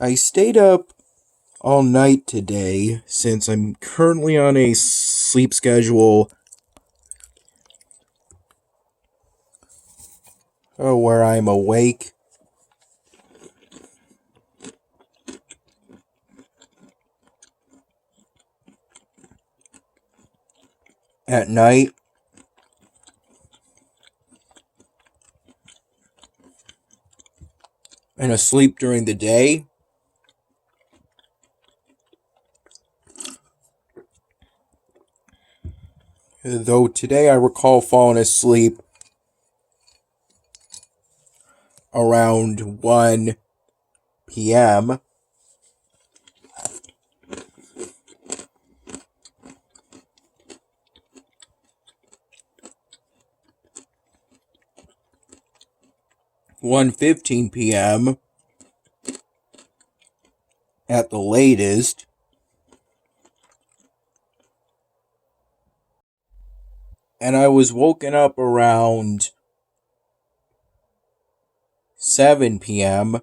I stayed up all night today since I'm currently on a sleep schedule where I'm awake at night and asleep during the day. Though today I recall falling asleep around 1 p.m. 1:15 p.m. at the latest. And I was woken up around 7 p.m.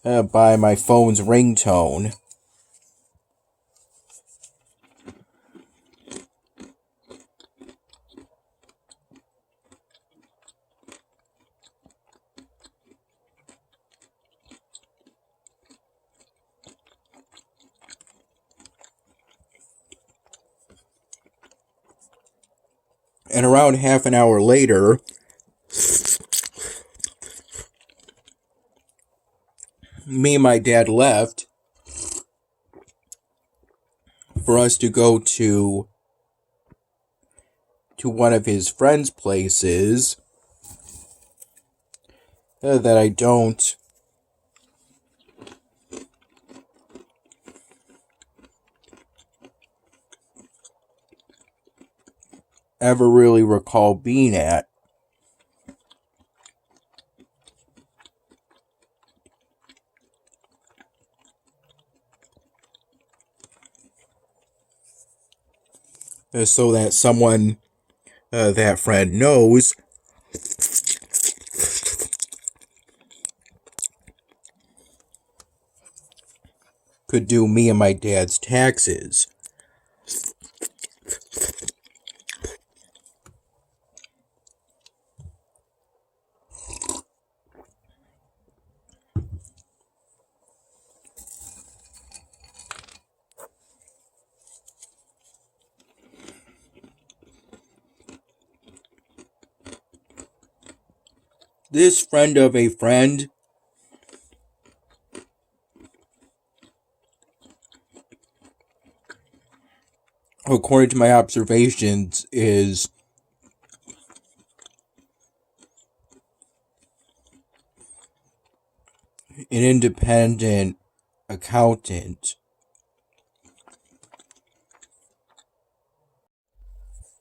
By my phone's ringtone. And around half an hour later, me and my dad left for us to go to one of his friends' places that I don't ever really recall being at. So that someone that friend knows could do me and my dad's taxes. This friend of a friend according to my observations is an independent accountant.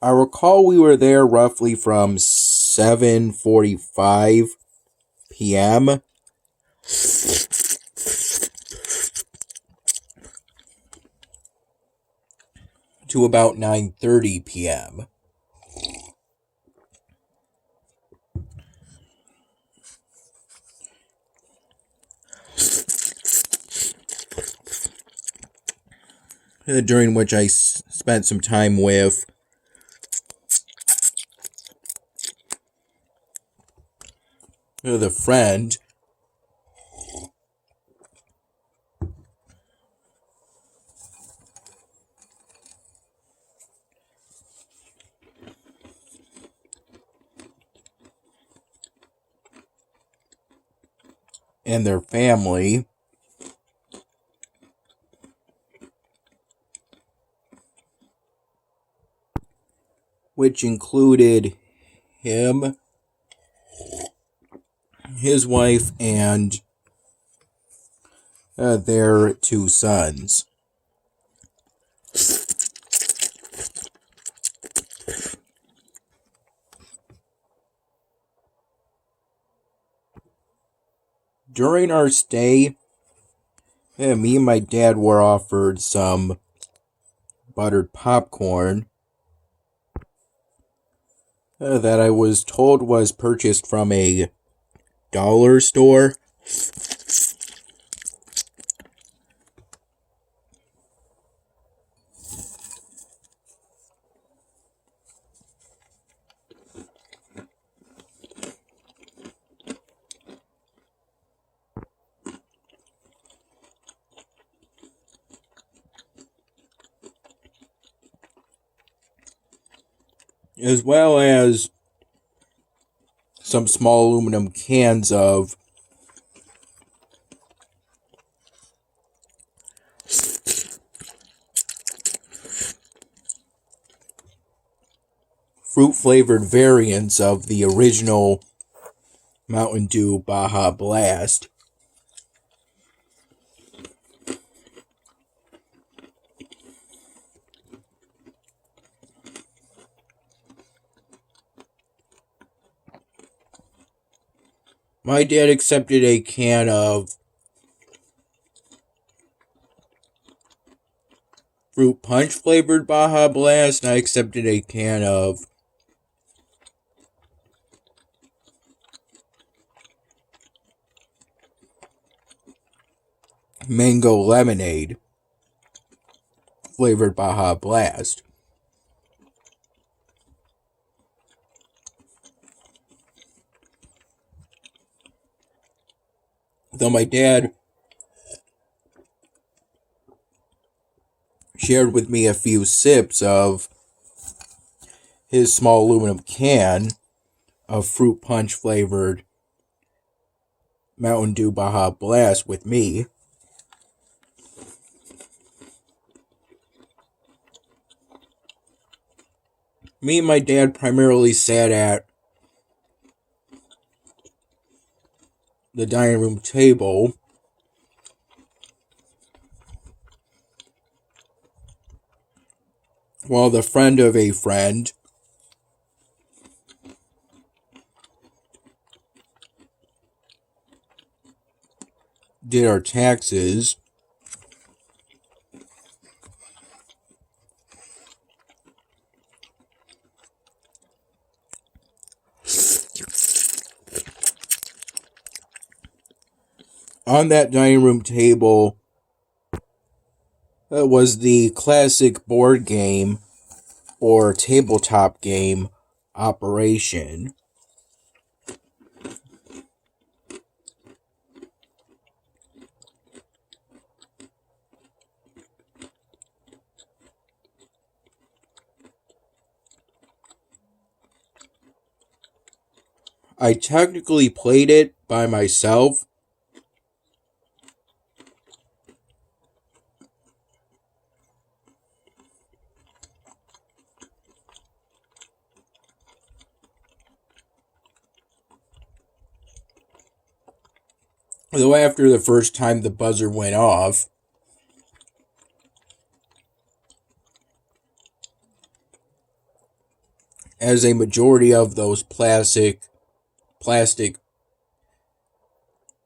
I recall we were there roughly from 7:45 p.m. to about 9:30 p.m. During which I spent some time with the friend and their family, which included him, his wife, and their two sons. During our stay, me and my dad were offered some buttered popcorn that I was told was purchased from a dollar store. as well as some small aluminum cans of fruit-flavored variants of the original Mountain Dew Baja Blast. My dad accepted a can of fruit punch flavored Baja Blast, and I accepted a can of mango lemonade flavored Baja Blast. Though my dad shared with me a few sips of his small aluminum can of fruit punch flavored Mountain Dew Baja Blast with me, me and my dad primarily sat at the dining room table while the friend of a friend did our taxes. On that dining room table was the classic board game or tabletop game Operation. I technically played it by myself, though after the first time the buzzer went off, as a majority of those plastic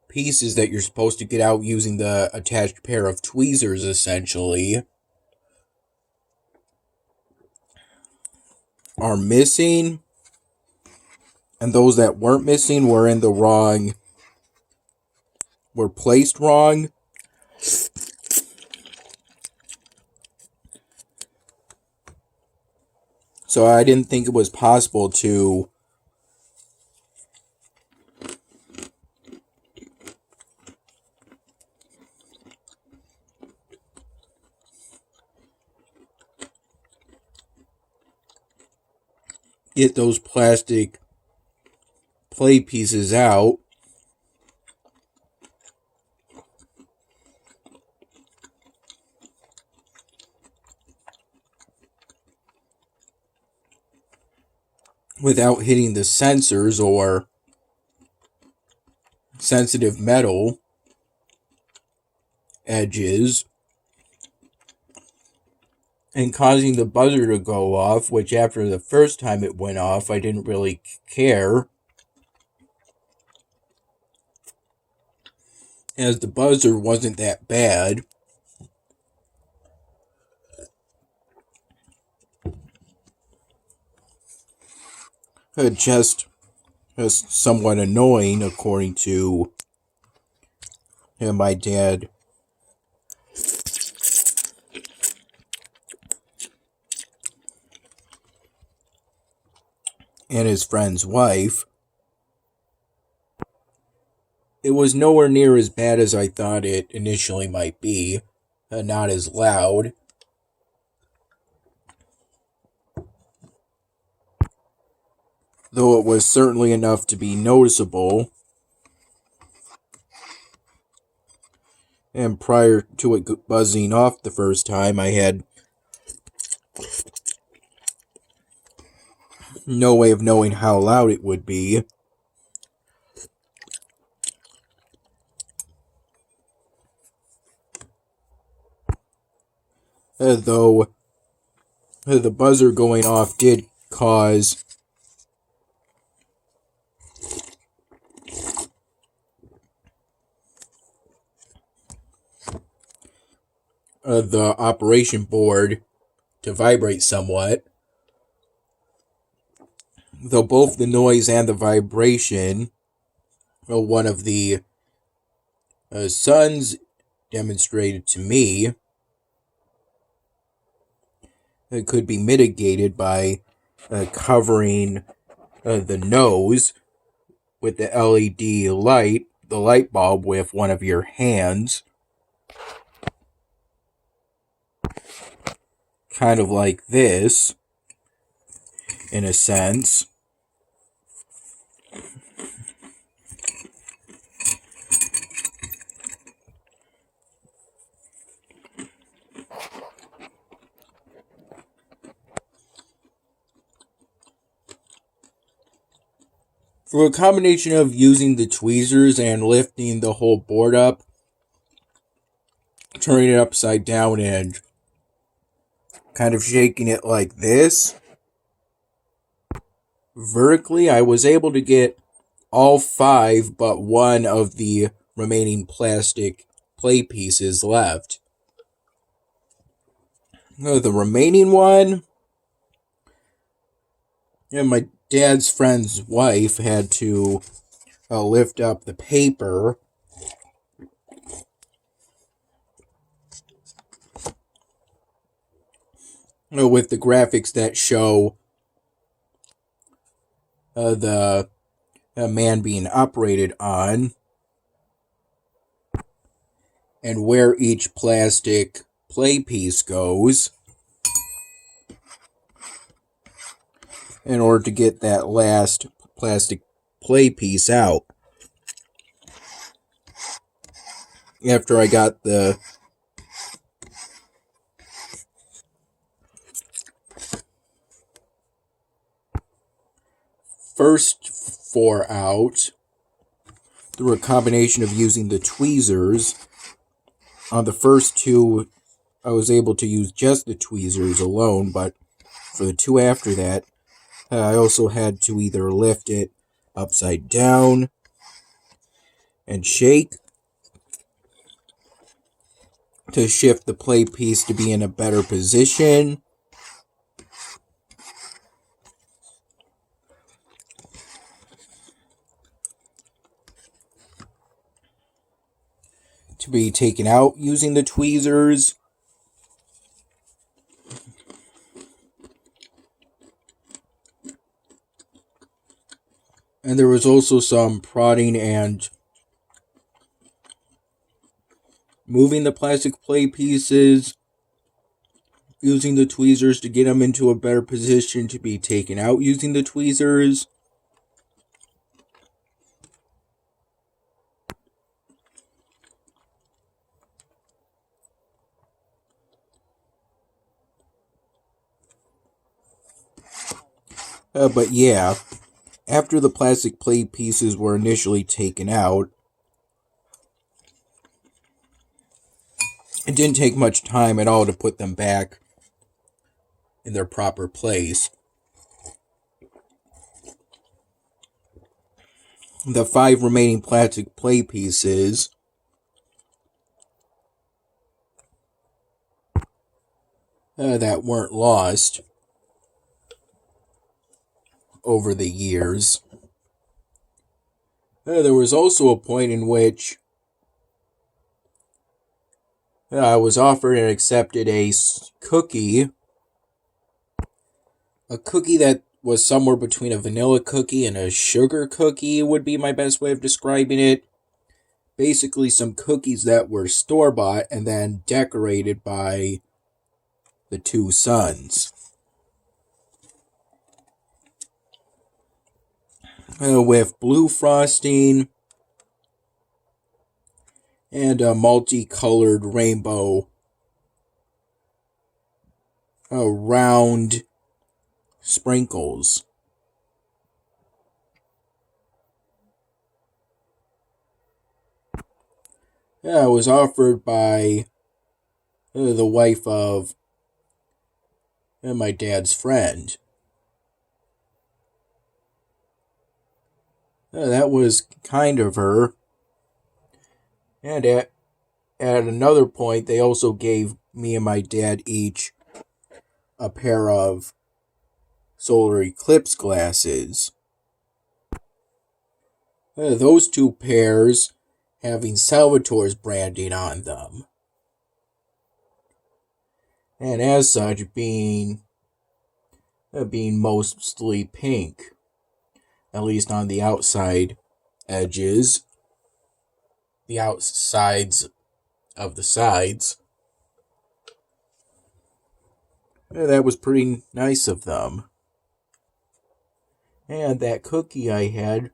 pieces that you're supposed to get out using the attached pair of tweezers, essentially, are missing, and those that weren't missing were placed wrong. So I didn't think it was possible to get those plastic play pieces out without hitting the sensors or sensitive metal edges and causing the buzzer to go off, which after the first time it went off, I didn't really care, as the buzzer wasn't that bad. Just somewhat annoying, according to my dad. And his friend's wife. It was nowhere near as bad as I thought it initially might be. Not as loud. though it was certainly enough to be noticeable. And prior to it buzzing off the first time, I had no way of knowing how loud it would be. Though the buzzer going off did cause the operation board to vibrate somewhat. Though both the noise and the vibration, one of the sons demonstrated to me, it could be mitigated by covering the nose with the LED light, the light bulb, with one of your hands. Kind of like this, in a sense. For a combination of using the tweezers and lifting the whole board up, turning it upside down and kind of shaking it like this, vertically, I was able to get all 5 but one of the remaining plastic play pieces left. The remaining one, my dad's friend's wife had to lift up the paper with the graphics that show the man being operated on and where each plastic play piece goes in order to get that last plastic play piece out. After I got the first 4 out through a combination of using the tweezers, on the first 2 I was able to use just the tweezers alone, but for the 2 after that, I also had to either lift it upside down and shake to shift the play piece to be in a better position, to be taken out using the tweezers. And there was also some prodding and moving the plastic play pieces, using the tweezers to get them into a better position to be taken out using the tweezers. But yeah, after the plastic play pieces were initially taken out, it didn't take much time at all to put them back in their proper place. The 5 remaining plastic play pieces that weren't lost over the years. There was also a point in which I was offered and accepted a cookie that was somewhere between a vanilla cookie and a sugar cookie would be my best way of describing it. Basically some cookies that were store-bought and then decorated by the 2 sons. with blue frosting and a multicolored rainbow round sprinkles. Yeah, it was offered by the wife of my dad's friend. That was kind of her. And at another point, they also gave me and my dad each a pair of solar eclipse glasses. Those two pairs having Salvatore's branding on them. And as such, being mostly pink, at least on the outside edges, the outsides of the sides. That was pretty nice of them. And that cookie I had,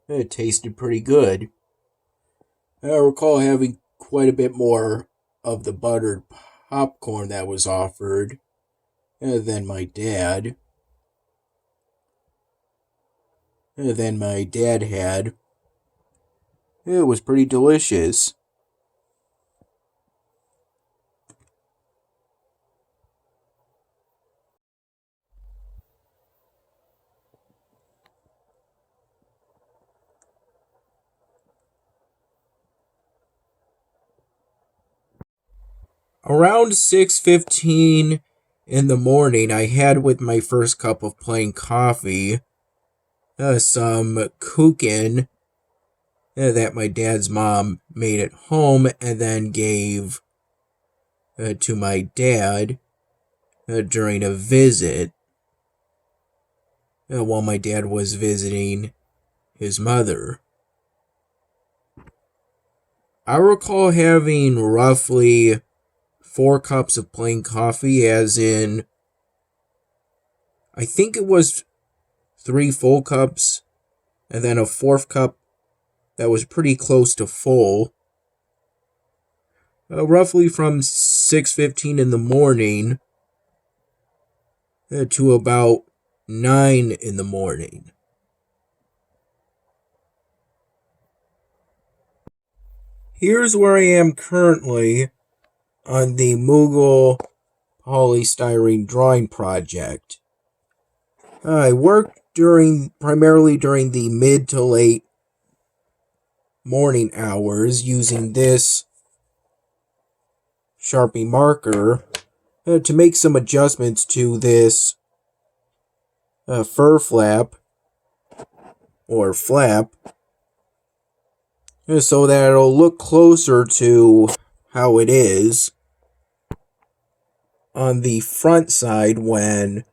it tasted pretty good. I recall having quite a bit more of the buttered popcorn that was offered than my dad. Than my dad had. It was pretty delicious. Around 6:15 in the morning, I had with my first cup of plain coffee some kuchen that my dad's mom made at home and then gave to my dad during a visit while my dad was visiting his mother. I recall having roughly 4 cups of plain coffee, as in, I think it was 3 full cups, and then a 4th cup that was pretty close to full. Roughly from 6:15 in the morning to about 9 in the morning. Here's where I am currently on the Mughal polystyrene drawing project. I worked primarily during the mid to late morning hours using this Sharpie marker to make some adjustments to this fur flap or flap so that it'll look closer to how it is on the front side when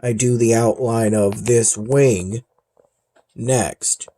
I do the outline of this wing next.